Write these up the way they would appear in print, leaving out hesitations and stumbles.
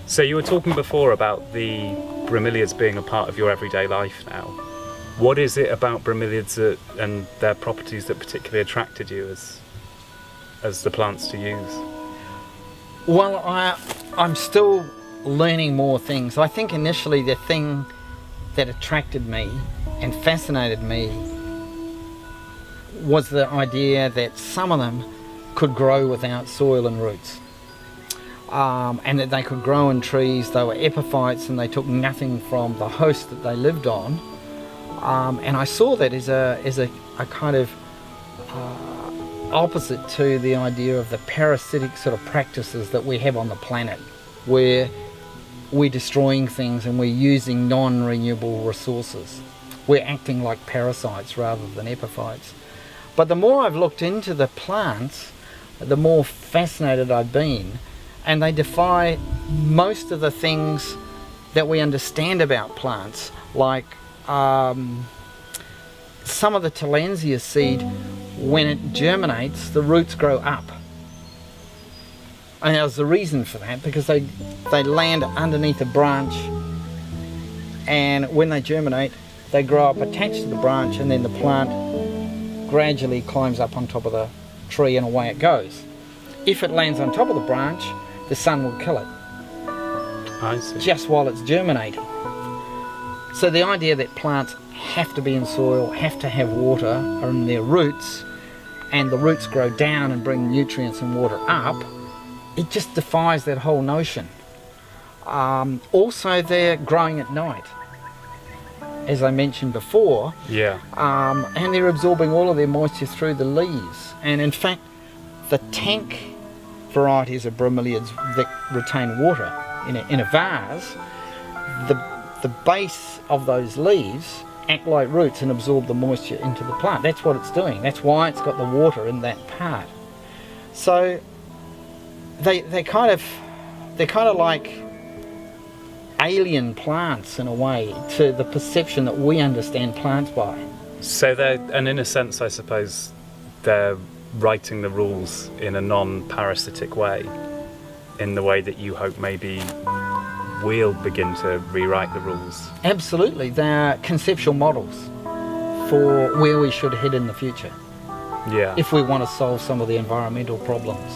So you were talking before about the bromeliads being a part of your everyday life now. What is it about bromeliads and their properties that particularly attracted you as the plants to use? Well, I'm still learning more things. I think initially the thing that attracted me and fascinated me was the idea that some of them could grow without soil and roots. And that they could grow in trees. They were epiphytes and they took nothing from the host that they lived on. And I saw that as a kind of opposite to the idea of the parasitic sort of practices that we have on the planet, where we're destroying things and we're using non-renewable resources. We're acting like parasites rather than epiphytes. But the more I've looked into the plants, the more fascinated I've been, and they defy most of the things that we understand about plants, like some of the tillandsia seed, when it germinates, the roots grow up. And there's a reason for that, because they land underneath a branch, and when they germinate, they grow up attached to the branch, and then the plant gradually climbs up on top of the tree and away it goes. If it lands on top of the branch, the sun will kill it. I see. Just while it's germinating. So the idea that plants have to be in soil, have to have water in their roots, and the roots grow down and bring nutrients and water up, it just defies that whole notion. Also, they're growing at night, as I mentioned before. Yeah. And they're absorbing all of their moisture through the leaves. And in fact, the tank varieties of bromeliads that retain water in a vase, the base of those leaves act like roots and absorb the moisture into the plant. That's what it's doing. That's why it's got the water in that part. So they're kind of like alien plants in a way to the perception that we understand plants by. So and in a sense, I suppose, they're writing the rules in a non-parasitic way, in the way that you hope maybe we'll begin to rewrite the rules. Absolutely, they're conceptual models for where we should head in the future. Yeah. If we want to solve some of the environmental problems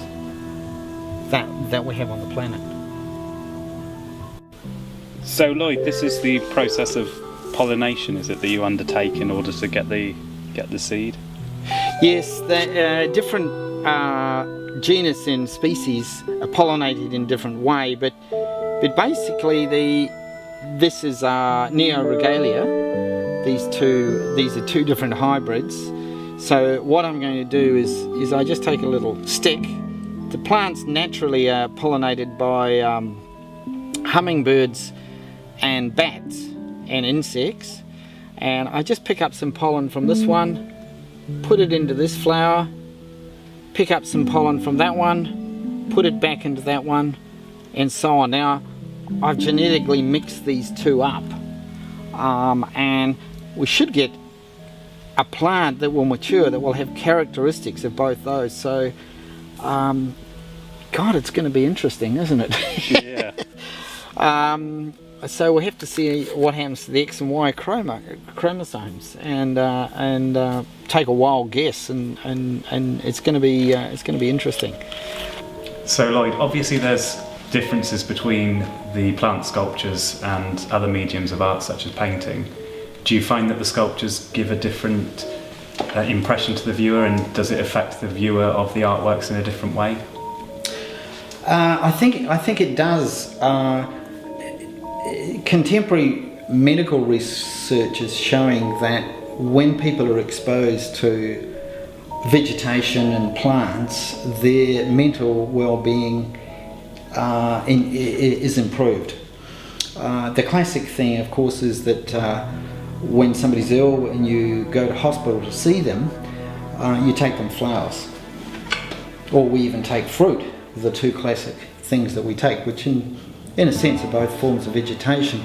that we have on the planet. So Lloyd, this is the process of pollination, is it, that you undertake in order to get the seed? Yes, the different genus and species are pollinated in different way, but basically this is Neoregalia. These are two different hybrids. So what I'm going to do is I just take a little stick. The plants naturally are pollinated by hummingbirds and bats and insects, and I just pick up some pollen from this one, put it into this flower, pick up some pollen from that one, put it back into that one, and so on. Now I've genetically mixed these two up, and we should get a plant that will mature that will have characteristics of both those. So God, it's going to be interesting, isn't it? Yeah. So we'll have to see what happens to the X and Y chromosomes, and take a wild guess, and it's going to be interesting. So Lloyd, obviously there's differences between the plant sculptures and other mediums of art such as painting. Do you find that the sculptures give a different impression to the viewer, and does it affect the viewer of the artworks in a different way? I think it does. Contemporary medical research is showing that when people are exposed to vegetation and plants, their mental well-being is improved. The classic thing, of course, is that when somebody's ill and you go to hospital to see them, you take them flowers, or we even take fruit. The two classic things that we take, which in a sense are both forms of vegetation.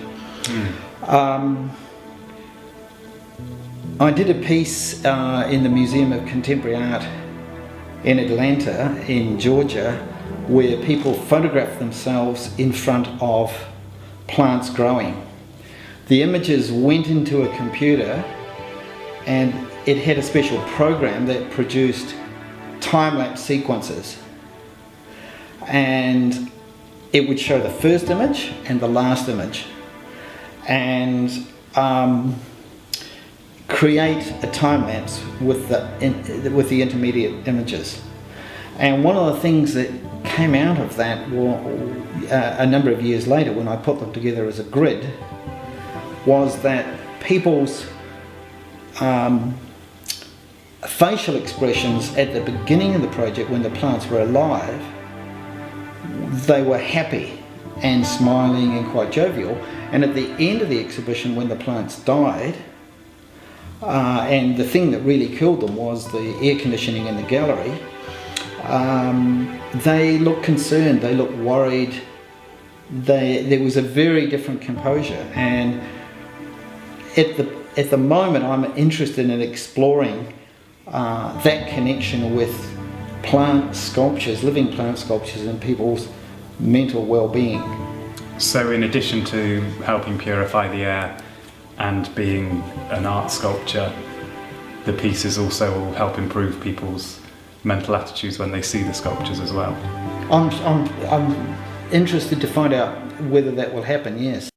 I did a piece in the Museum of Contemporary Art in Atlanta, in Georgia, where people photographed themselves in front of plants growing. The images went into a computer and it had a special program that produced time-lapse sequences, and it would show the first image and the last image and create a time-lapse with the intermediate images. And one of the things that came out of that a number of years later, when I put them together as a grid, was that people's facial expressions at the beginning of the project, when the plants were alive, they were happy and smiling and quite jovial, and at the end of the exhibition, when the plants died, and the thing that really killed them was the air conditioning in the gallery, they looked concerned, they looked worried, there was a very different composure. And at the moment, I'm interested in exploring that connection with plant sculptures, living plant sculptures, and people's mental well-being. So in addition to helping purify the air and being an art sculpture, the pieces also will help improve people's mental attitudes when they see the sculptures as well. I'm interested to find out whether that will happen, yes.